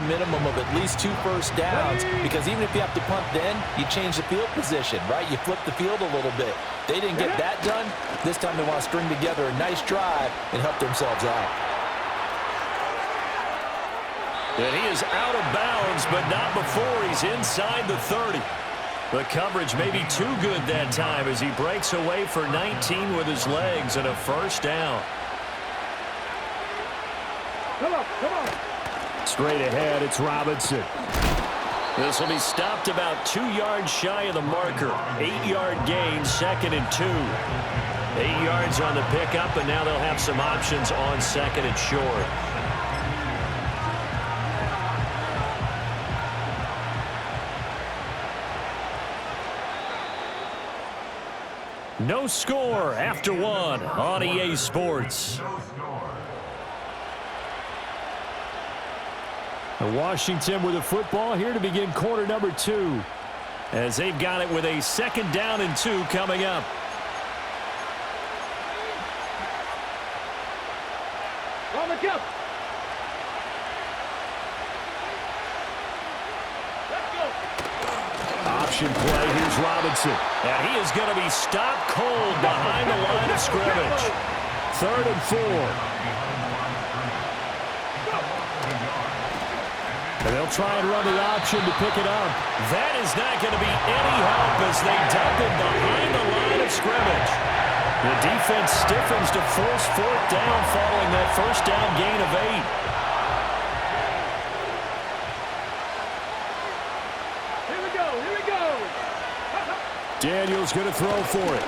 minimum of at least 2 first downs, because even if you have to punt then, you change the field position, right? You flip the field a little bit. They didn't get that done. This time they want to string together a nice drive and help themselves out. And he is out of bounds, but not before he's inside the 30. The coverage may be too good that time as he breaks away for 19 with his legs and a first down. Come on. Straight ahead, it's Robinson. This will be stopped about 2 yards shy of the marker. 8-yard gain, 2nd and 2. 8 yards on the pickup, and now they'll have some options on 2nd and short. No score after 1 on EA Sports. Washington with the football here to begin quarter number 2. As they've got it with a 2nd down and 2 coming up. On the go. Let's go. Option play, here's Robinson. And he is going to be stopped cold behind the line of scrimmage. 3rd and 4. And they'll try and run the option to pick it up. That is not going to be any help as they dump it behind the line of scrimmage. The defense stiffens to force 4th down following that first down gain of 8. Here we go. Daniels going to throw for it.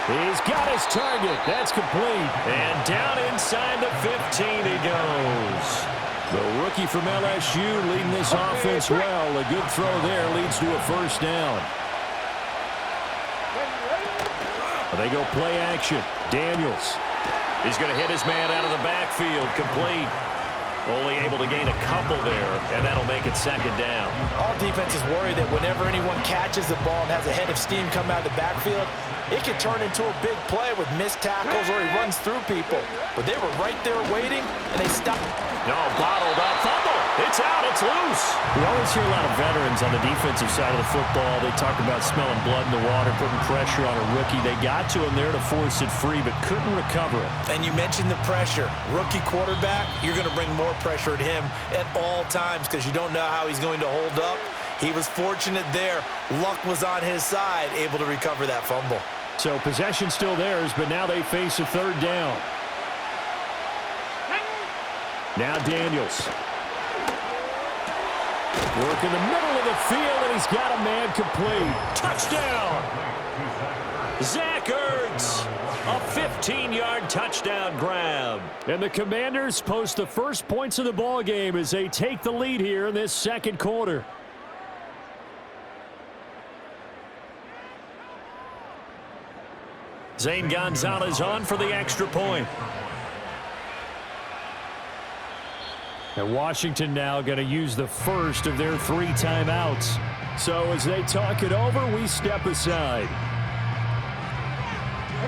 He's got his target. That's complete. And down inside the 15 he goes. The rookie from LSU leading this offense well. A good throw there leads to a first down. They go play action. Daniels. He's going to hit his man out of the backfield. Complete. Only able to gain a couple there, and that'll make it 2nd down. All defenses worry that whenever anyone catches the ball and has a head of steam come out of the backfield, it can turn into a big play with missed tackles or he runs through people. But they were right there waiting, and they stopped. No, bottled up. Fumble. It's out. It's loose. We always hear a lot of veterans on the defensive side of the football. They talk about smelling blood in the water, putting pressure on a rookie. They got to him there to force it free, but couldn't recover it. And you mentioned the pressure. Rookie quarterback, you're going to bring more pressure at him at all times because you don't know how he's going to hold up. He was fortunate there. Luck was on his side, able to recover that fumble. So possession still theirs, but now they face a 3rd down. Now Daniels. Work in the middle of the field, and he's got a man complete. Touchdown! Zach Ertz. A 15-yard touchdown grab. And the Commanders post the first points of the ball game as they take the lead here in this 2nd quarter. Zane Gonzalez on for the extra point. And Washington now going to use the first of their 3 timeouts. So as they talk it over, we step aside.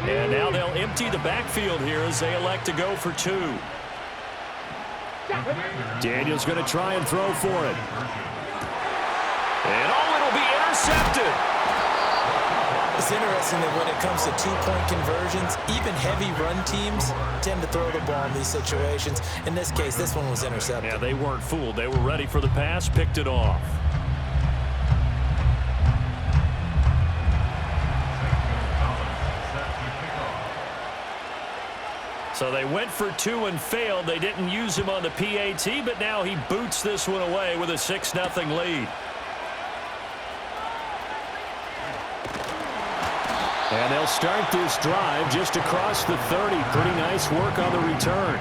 And now they'll empty the backfield here as they elect to go for 2. Daniels going to try and throw for it. And it'll be intercepted. It's interesting that when it comes to 2-point conversions, even heavy run teams tend to throw the ball in these situations. In this case, this one was intercepted. Yeah, they weren't fooled. They were ready for the pass, picked it off. So they went for 2 and failed. They didn't use him on the PAT, but now he boots this one away with a 6-0 lead. And they'll start this drive just across the 30. Pretty nice work on the return.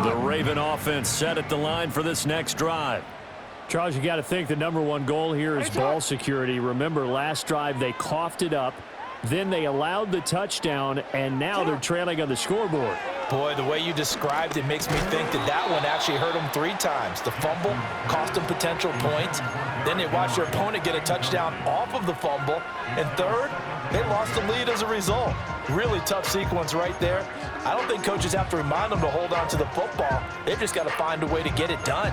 The Raven offense set at the line for this next drive. Charles, you got to think the #1 goal here is ball security. Remember, last drive they coughed it up. Then they allowed the touchdown, and now they're trailing on the scoreboard. Boy, the way you described it makes me think that that one actually hurt them 3 times. The fumble cost them potential points. Then they watched their opponent get a touchdown off of the fumble. And third, they lost the lead as a result. Really tough sequence right there. I don't think coaches have to remind them to hold on to the football. They've just got to find a way to get it done.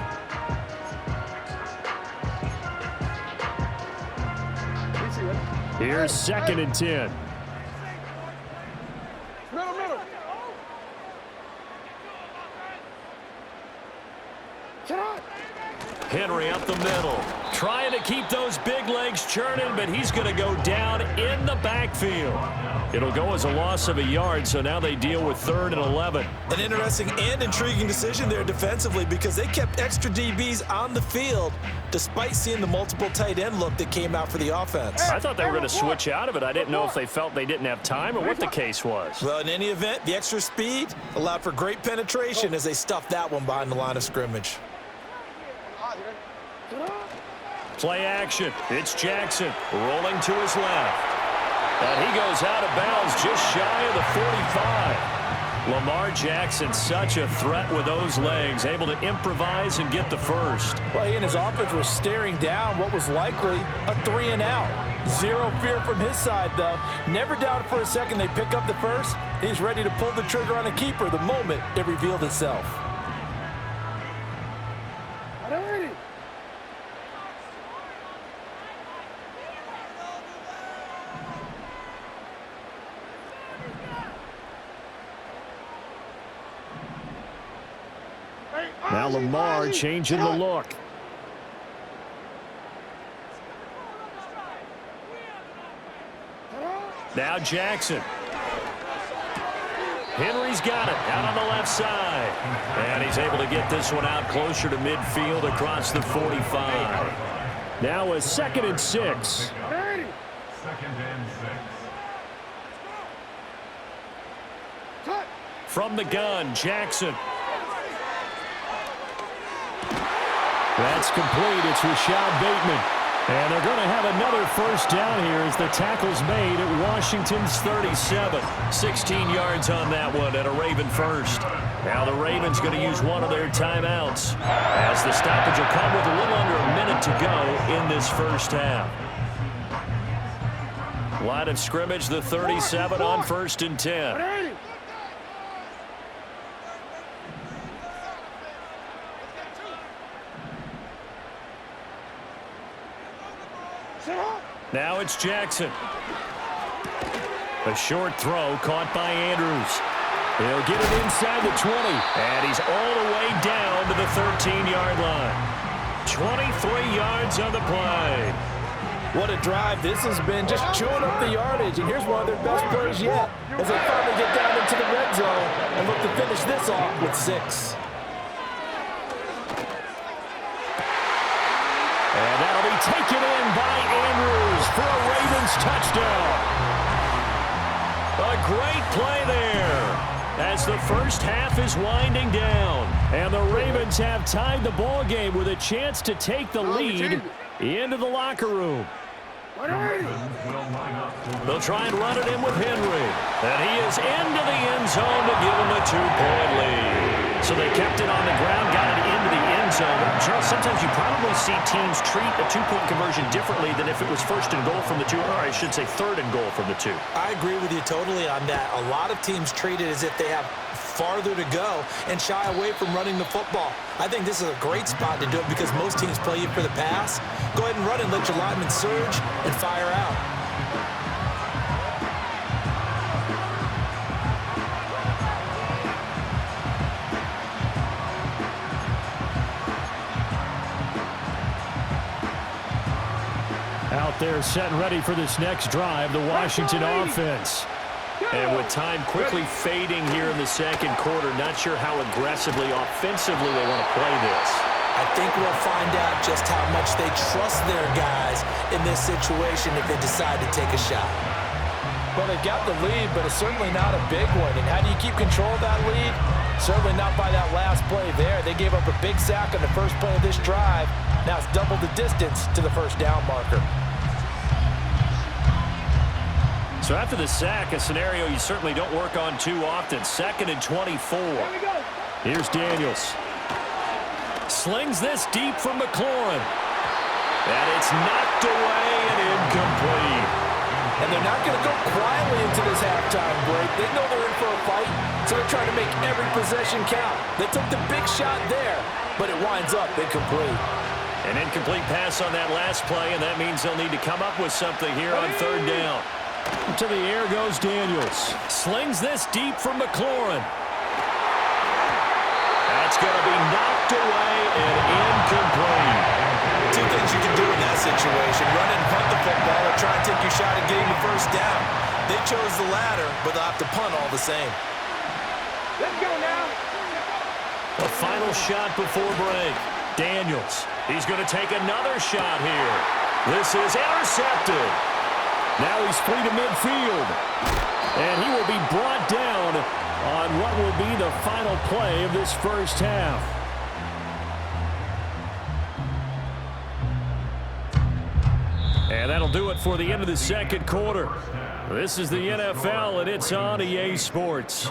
Here's 2nd and 10. Middle. Henry up the middle, trying to keep those big legs churning, but he's going to go down in the backfield. It'll go as a loss of a yard, so now they deal with 3rd and 11. An interesting and intriguing decision there defensively because they kept extra DBs on the field despite seeing the multiple tight end look that came out for the offense. I thought they were going to switch out of it. I didn't know if they felt they didn't have time or what the case was. Well, in any event, the extra speed allowed for great penetration as they stuffed that one behind the line of scrimmage. Play action. It's Jackson rolling to his left. And he goes out of bounds just shy of the 45. Lamar Jackson, such a threat with those legs, able to improvise and get the first. Well, he and his offense were staring down what was likely a 3 and out. Zero fear from his side, though. Never doubted for a second they pick up the first. He's ready to pull the trigger on a keeper the moment it revealed itself. Now Lamar changing the look. Now Jackson. Henry's got it out on the left side. And he's able to get this one out closer to midfield across the 45. Now a 2nd and 6. From the gun, Jackson. That's complete. It's Rashad Bateman. And they're going to have another first down here as the tackle's made at Washington's 37. 16 yards on that one and a Raven first. Now the Ravens going to use one of their timeouts as the stoppage will come with a little under a minute to go in this first half. Line of scrimmage, the 37 on 1st and 10. Now it's Jackson. A short throw caught by Andrews. He'll get it inside the 20. And he's all the way down to the 13-yard line. 23 yards on the play. What a drive this has been, just chewing up the yardage. And here's one of their best plays yet as they finally get down into the red zone and look to finish this off with 6. And that'll be taken in by Andrews for a Ravens touchdown. A great play there as the first half is winding down. And the Ravens have tied the ball game with a chance to take the lead into the locker room. They'll try and run it in with Henry. And he is into the end zone to give them a 2-point lead. So they kept it on the ground, got it into the end zone. Charles, sometimes you probably see teams treat a 2-point conversion differently than if it was 1st and goal from the 2, or I should say 3rd and goal from the 2. I agree with you totally on that. A lot of teams treat it as if they have farther to go and shy away from running the football. I think this is a great spot to do it because most teams play you for the pass. Go ahead and run it, let your linemen surge and fire out. Out there set and ready for this next drive, the Washington offense. And with time quickly fading here in the second quarter, not sure how aggressively, offensively they want to play this. I think we'll find out just how much they trust their guys in this situation if they decide to take a shot. Well, they've got the lead, but it's certainly not a big one. And how do you keep control of that lead? Certainly not by that last play there. They gave up a big sack on the first play of this drive. Now it's double the distance to the first down marker. So after the sack, a scenario you certainly don't work on too often. 2nd and 24. Here we go. Here's Daniels. Slings this deep from McLaurin. And it's knocked away and incomplete. And they're not going to go quietly into this halftime break. They know they're in for a fight, so they're trying to make every possession count. They took the big shot there, but it winds up incomplete. An incomplete pass on that last play, and that means they'll need to come up with something here on 3rd down. To the air goes Daniels. Slings this deep from McLaurin. That's going to be knocked away and incomplete. Two things you can do in that situation: run and punt the football, or try and take your shot at getting the first down. They chose the latter, but they'll have to punt all the same. Let's go now. A final shot before break. Daniels. He's going to take another shot here. This is intercepted. Now he's free to midfield. And he will be brought down on what will be the final play of this first half. And that'll do it for the end of the 2nd quarter. This is the NFL, and it's on EA Sports.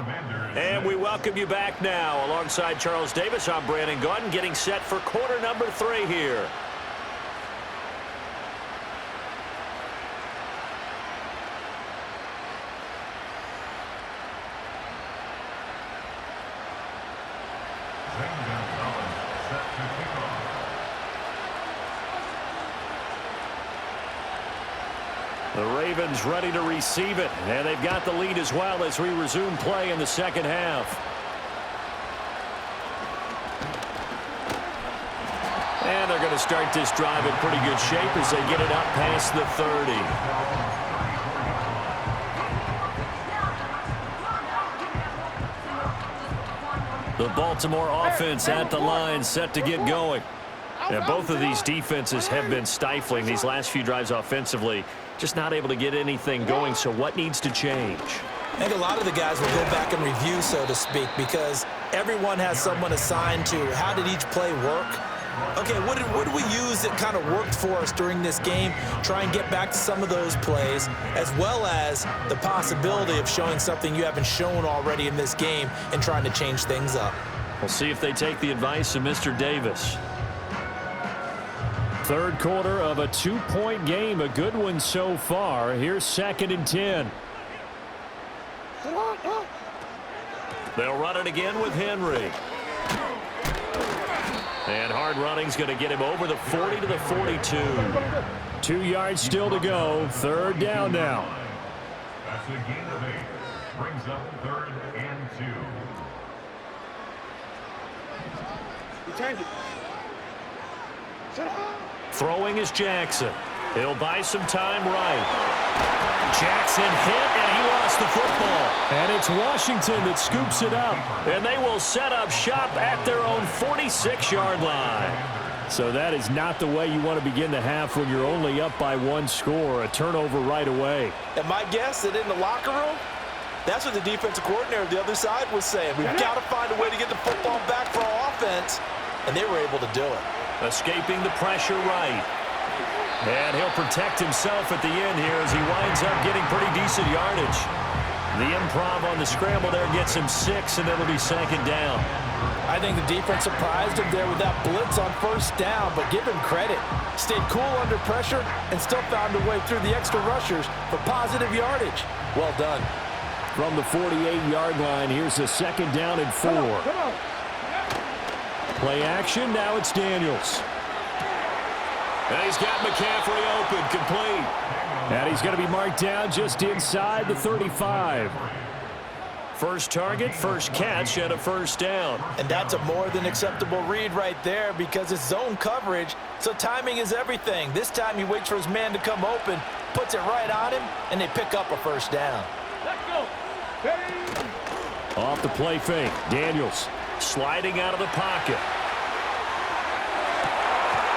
And we welcome you back now. Alongside Charles Davis, I'm Brandon Gaudin, getting set for quarter number 3 here. The Ravens ready to receive it, and they've got the lead as well as we resume play in the 2nd half. And they're going to start this drive in pretty good shape as they get it up past the 30. The Baltimore offense at the line, set to get going. And both of these defenses have been stifling these last few drives offensively. Just not able to get anything going, so what needs to change? I think a lot of the guys will go back and review, so to speak, because everyone has someone assigned to how did each play work. Okay, what did we use that kind of worked for us during this game? Try and get back to some of those plays, as well as the possibility of showing something you haven't shown already in this game and trying to change things up. We'll see if they take the advice of Mr. Davis. 3rd quarter of a 2-point game, a good one so far. Here's 2nd and 10. They'll run it again with Henry. And hard running's going to get him over the 40 to the 42. 2 yards still to go. 3rd down now. That's a gain of 8. Brings up 3rd and 2. You turned it. Shut up. Throwing is Jackson. He'll buy some time right. Jackson hit, and he lost the football. And it's Washington that scoops it up. And they will set up shop at their own 46-yard line. So that is not the way you want to begin the half when you're only up by 1 score. A turnover right away. And my guess that in the locker room, that's what the defensive coordinator on the other side was saying. We've got to find a way to get the football back for our offense, and they were able to do it. Escaping the pressure right. And he'll protect himself at the end here as he winds up getting pretty decent yardage. The improv on the scramble there gets him 6, and it'll be 2nd down. I think the defense surprised him there with that blitz on 1st down, but give him credit. Stayed cool under pressure and still found a way through the extra rushers for positive yardage. Well done. From the 48-yard line, here's a 2nd down and 4. Come on. Play action, now it's Daniels. And he's got McCaffrey open, complete. And he's going to be marked down just inside the 35. First target, first catch, and a 1st down. And that's a more than acceptable read right there because it's zone coverage, so timing is everything. This time he waits for his man to come open, puts it right on him, and they pick up a 1st down. Let's go. Ready. Off the play fake, Daniels sliding out of the pocket.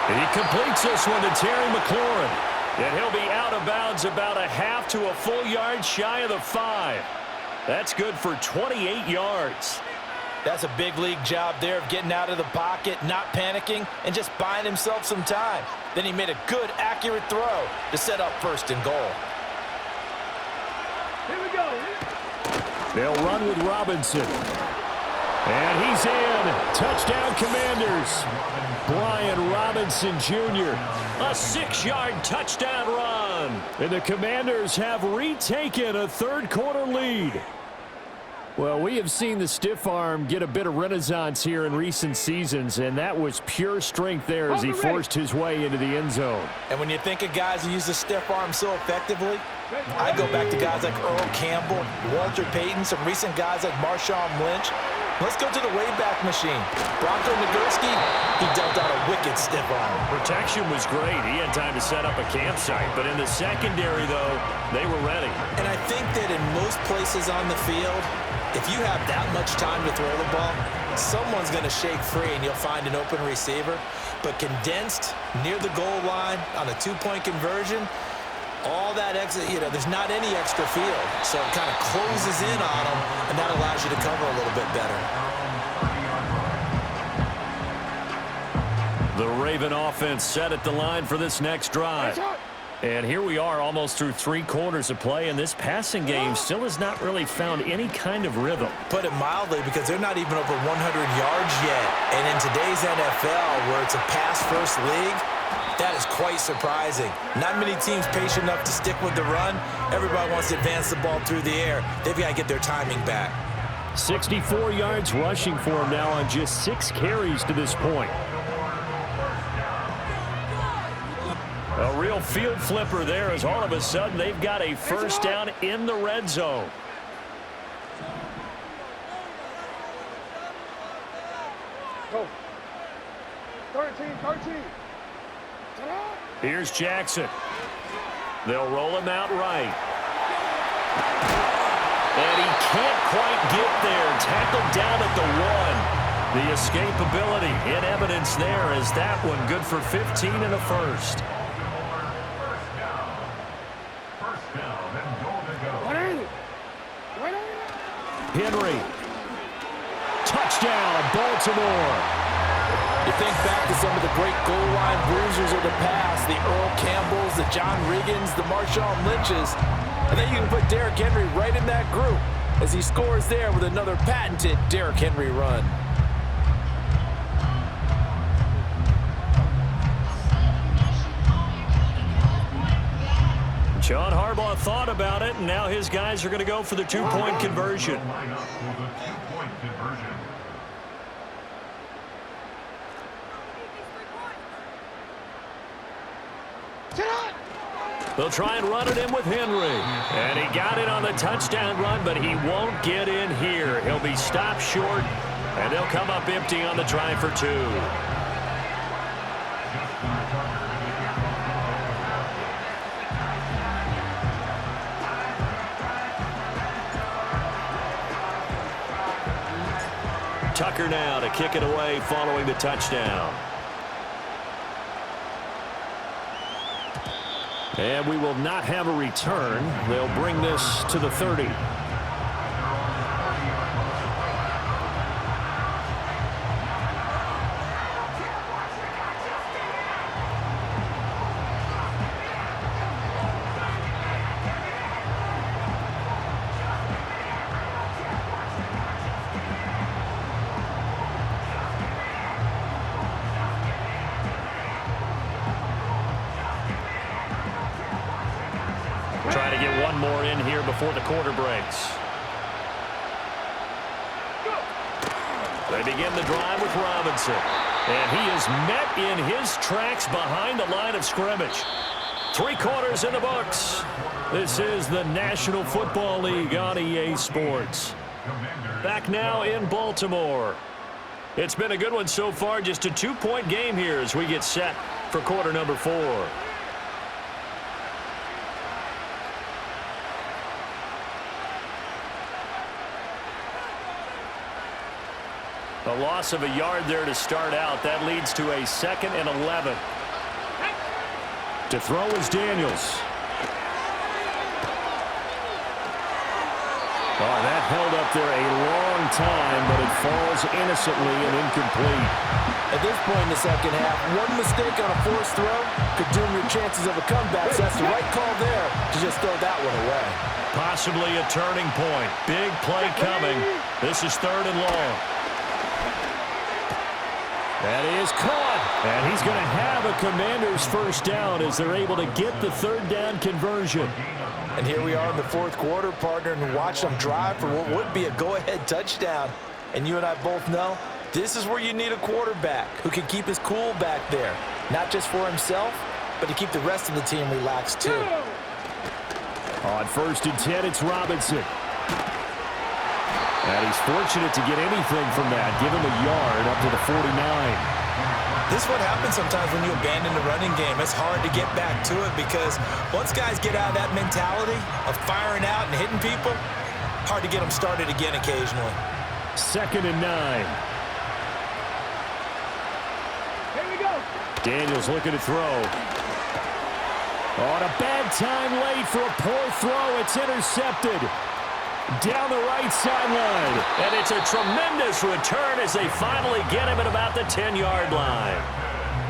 And he completes this one to Terry McLaurin. And he'll be out of bounds about a half to a full yard shy of the 5. That's good for 28 yards. That's a big league job there of getting out of the pocket, not panicking, and just buying himself some time. Then he made a good, accurate throw to set up 1st and goal. They'll run with Robinson. And he's in. Touchdown, Commanders. Brian Robinson Jr. A 6-yard touchdown run. And the Commanders have retaken a third-quarter lead. Well, we have seen the stiff arm get a bit of renaissance here in recent seasons, and that was pure strength there as he forced his way into the end zone. And when you think of guys who use the stiff arm so effectively, I go back to guys like Earl Campbell, Walter Payton, some recent guys like Marshawn Lynch. Let's go to the Wayback Machine. Bronco Nagurski, he dealt out a wicked stiff arm. Protection was great. He had time to set up a campsite, but in the secondary, though, they were ready. And I think that in most places on the field, if you have that much time to throw the ball, someone's going to shake free and you'll find an open receiver. But condensed near the goal line on a two-point conversion, all that exit, there's not any extra field. So it kind of closes in on them, and that allows you to cover a little bit better. The Raven offense set at the line for this next drive. And here we are almost through 3 quarters of play, and this passing game still has not really found any kind of rhythm. Put it mildly, because they're not even over 100 yards yet. And in today's NFL, where it's a pass-first league, that is quite surprising. Not many teams patient enough to stick with the run. Everybody wants to advance the ball through the air. They've got to get their timing back. 64 yards rushing for him now on just 6 carries to this point. A real field flipper there as all of a sudden they've got a first down in the red zone. Go. 13. Here's Jackson. They'll roll him out right. And he can't quite get there. Tackled down at the 1. The escapability in evidence there as that one good for 15 and a first. Henry. Touchdown, Baltimore. You think back to some of the great goal line bruisers of the past, the Earl Campbells, the John Riggins, the Marshawn Lynches, and then you can put Derrick Henry right in that group as he scores there with another patented Derrick Henry run. John Harbaugh thought about it, and now his guys are going to go for the 2-point conversion. They'll try and run it in with Henry. And he got it on the touchdown run, but he won't get in here. He'll be stopped short, and they'll come up empty on the try for 2. Tucker now to kick it away following the touchdown. And we will not have a return. They'll bring this to the 30. Trying to get one more in here before the quarter breaks. They begin the drive with Robinson. And he is met in his tracks behind the line of scrimmage. 3 quarters in the books. This is the National Football League on EA Sports. Back now in Baltimore. It's been a good one so far. Just a 2-point game here as we get set for quarter number 4. A loss of a yard there to start out. That leads to a 2nd and 11. To throw is Daniels. Oh, that held up there a long time, but it falls innocently and incomplete. At this point in the second half, one mistake on a forced throw could doom your chances of a comeback. So that's the right call there to just throw that one away. Possibly a turning point. Big play coming. This is 3rd and long. That is caught. And he's going to have a Commanders first down as they're able to get the 3rd down conversion. And here we are in the 4th quarter, partner, and watch them drive for what would be a go-ahead touchdown. And you and I both know this is where you need a quarterback who can keep his cool back there. Not just for himself, but to keep the rest of the team relaxed too. On 1st and 10, it's Robinson. And he's fortunate to get anything from that. Give him a yard up to the 49. This is what happens sometimes when you abandon the running game. It's hard to get back to it because once guys get out of that mentality of firing out and hitting people, hard to get them started again occasionally. 2nd and 9. Here we go. Daniels looking to throw. On a bad time late for a poor throw. It's intercepted. Down the right sideline. And it's a tremendous return as they finally get him at about the 10-yard line.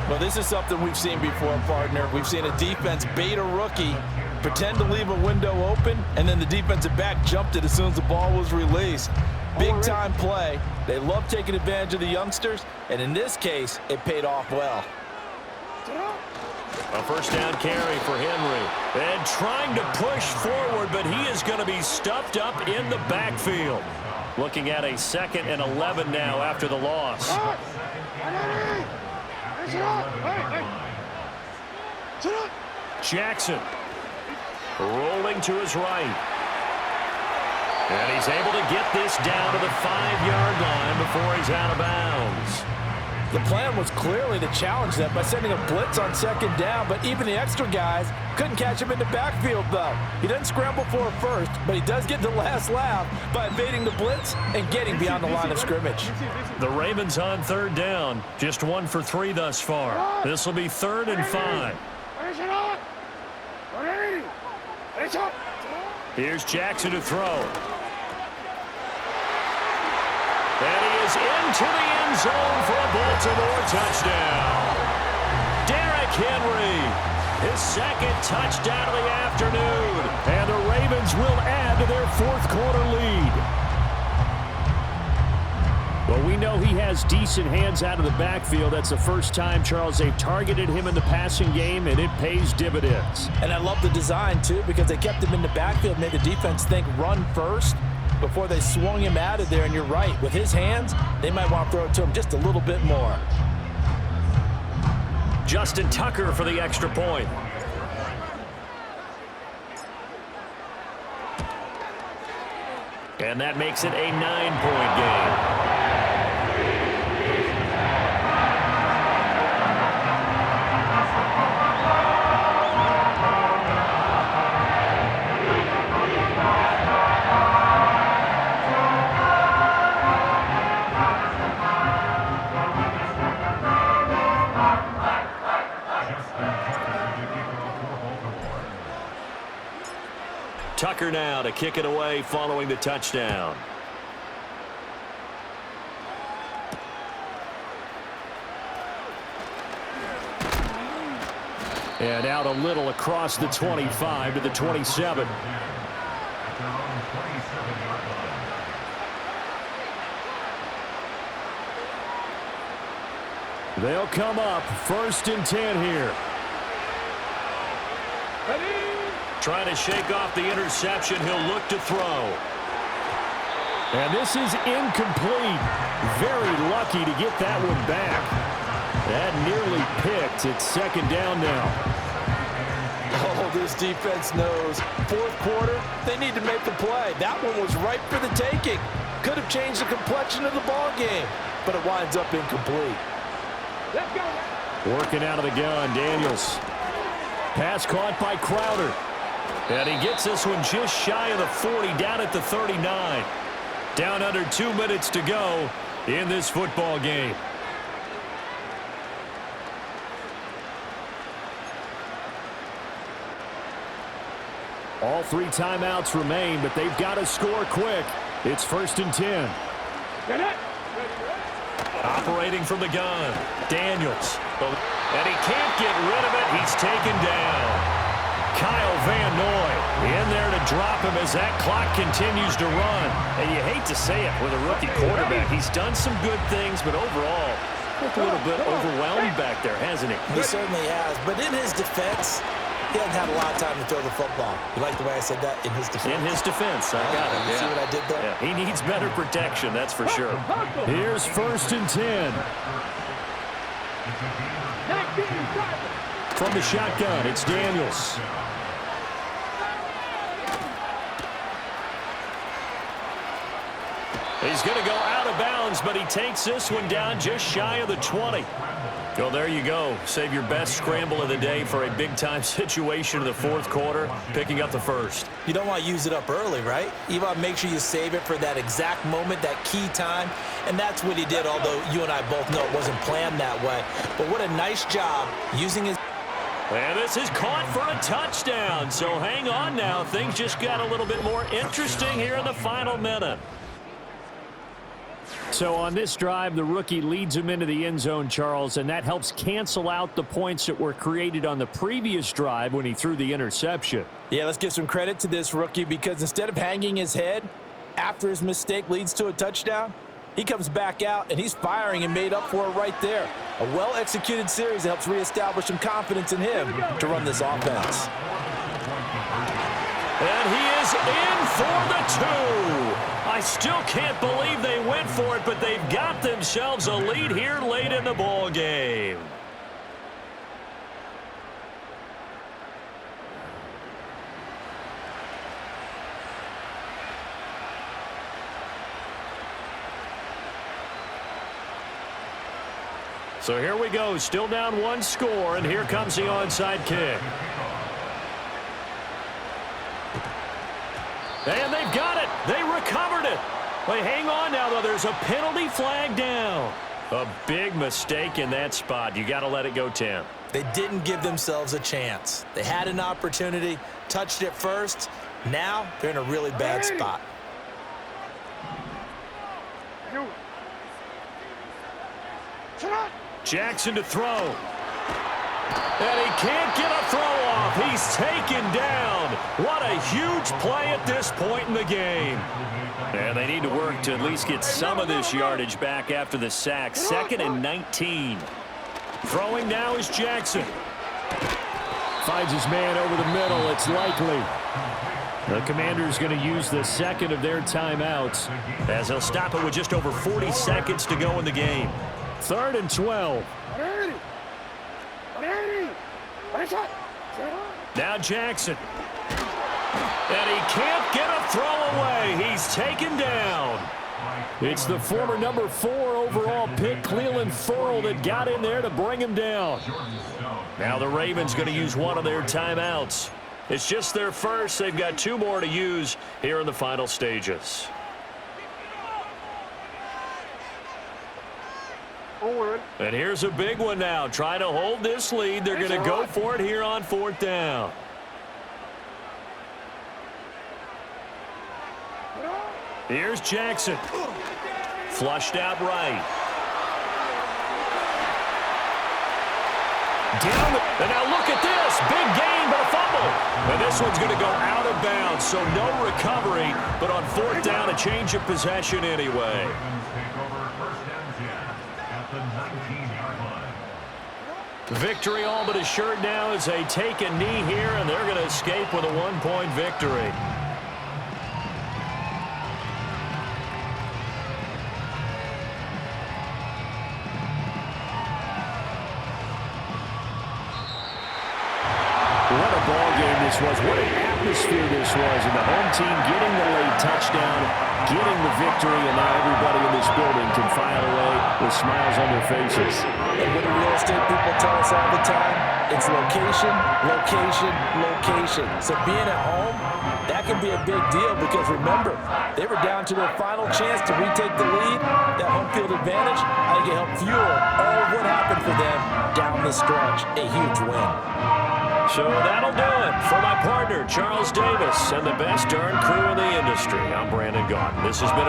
Well, this is something we've seen before, partner. We've seen a defense bait a rookie, pretend to leave a window open, and then the defensive back jumped it as soon as the ball was released. Big-time play. They love taking advantage of the youngsters, and in this case, it paid off well. A first down carry for Henry. And trying to push forward, but he is going to be stuffed up in the backfield. Looking at a 2nd and 11 now after the loss. Jackson rolling to his right. And he's able to get this down to the 5-yard line before he's out of bounds. The plan was clearly to challenge them by sending a blitz on 2nd down, but even the extra guys couldn't catch him in the backfield, though. He doesn't scramble for a first, but he does get the last laugh by evading the blitz and getting beyond the line of scrimmage. The Ravens on 3rd down, just 1 for 3 thus far. This will be 3rd and 5. Here's Jackson to throw. And he is into the end zone for a Baltimore touchdown. Derrick Henry, his 2nd touchdown of the afternoon. And the Ravens will add to their 4th quarter lead. Well, we know he has decent hands out of the backfield. That's the first time, Charles, they've targeted him in the passing game, and it pays dividends. And I love the design, too, because they kept him in the backfield, made the defense think run first before they swung him out of there. And you're right, with his hands, they might want to throw it to him just a little bit more. Justin Tucker for the extra point. And that makes it a 9-point game. Tucker now to kick it away following the touchdown. And out a little across the 25 to the 27. They'll come up 1st and 10 here. Trying to shake off the interception. He'll look to throw. And this is incomplete. Very lucky to get that one back. That nearly picked. It's 2nd down now. Oh, this defense knows. 4th quarter, they need to make the play. That one was ripe for the taking. Could have changed the complexion of the ball game, but it winds up incomplete. Let's go. Working out of the gun, Daniels. Pass caught by Crowder. And he gets this one just shy of the 40, down at the 39. Down under 2 minutes to go in this football game. All 3 timeouts remain, but they've got to score quick. It's 1st and 10. Operating from the gun, Daniels. And he can't get rid of it. He's taken down. Kyle Van Noy in there to drop him as that clock continues to run. And you hate to say it with a rookie quarterback. He's done some good things, but overall, looked a little bit overwhelmed back there, hasn't he? He certainly has. But in his defense, he hasn't had a lot of time to throw the football. You like the way I said that? In his defense? In his defense. I got it. You see what I did there? Yeah, he needs better protection, that's for sure. Here's 1st and 10. From the shotgun, it's Daniels. He's going to go out of bounds, but he takes this one down just shy of the 20. Well, there you go. Save your best scramble of the day for a big-time situation in the 4th quarter, picking up the 1st. You don't want to use it up early, right? You want to make sure you save it for that exact moment, that key time. And that's what he did, although you and I both know it wasn't planned that way. But what a nice job using his... And this is caught for a touchdown. So hang on now. Things just got a little bit more interesting here in the final minute. So on this drive, the rookie leads him into the end zone, Charles, and that helps cancel out the points that were created on the previous drive when he threw the interception. Yeah, let's give some credit to this rookie because instead of hanging his head after his mistake leads to a touchdown, he comes back out and he's firing and made up for it right there. A well-executed series that helps reestablish some confidence in him to run this offense. And he is in for the 2. I still can't believe they went for it, but they've got themselves a lead here late in the ball game. So here we go, still down 1 score, and here comes the onside kick. And they've got it. They recovered it. Wait, hang on now, though. There's a penalty flag down. A big mistake in that spot. You got to let it go 10. They didn't give themselves a chance. They had an opportunity, touched it first. Now they're in a really bad spot. Jackson to throw. And he can't get a throw off. He's taken down. What a huge play at this point in the game. And they need to work to at least get some of this yardage back after the sack. 2nd and 19. Throwing now is Jackson. Finds his man over the middle. It's likely. The Commanders going to use the 2nd of their timeouts as he'll stop it with just over 40 seconds to go in the game. 3rd and 12. Now Jackson. And he can't get a throw away. He's taken down. It's the former number 4 overall pick, Cleveland Ferrell, that got in there to bring him down. Now the Ravens going to use one of their timeouts. It's just their first. They've got 2 more to use here in the final stages. And here's a big one now. Trying to hold this lead. They're going to go for it here on 4th down. Here's Jackson. Flushed out right. Down the, and now look at this. Big gain, but a fumble. And this one's going to go out of bounds, so no recovery. But on 4th down, a change of possession anyway. Victory all but assured now as they take a knee here, and they're going to escape with a 1-point victory. What a ball game this was. What an atmosphere this was. And the home team getting the late touchdown, getting the victory, and now everybody in this building can file away with smiles on their faces. And what do real estate people tell us all the time? It's location, location, location. So being at home, that can be a big deal because remember, they were down to their final chance to retake the lead. That home field advantage, I think it helped fuel all of what happened for them down the stretch. A huge win. So that'll do it for my partner, Charles Davis, and the best darn crew in the industry. I'm Brandon Gaudin. This has been a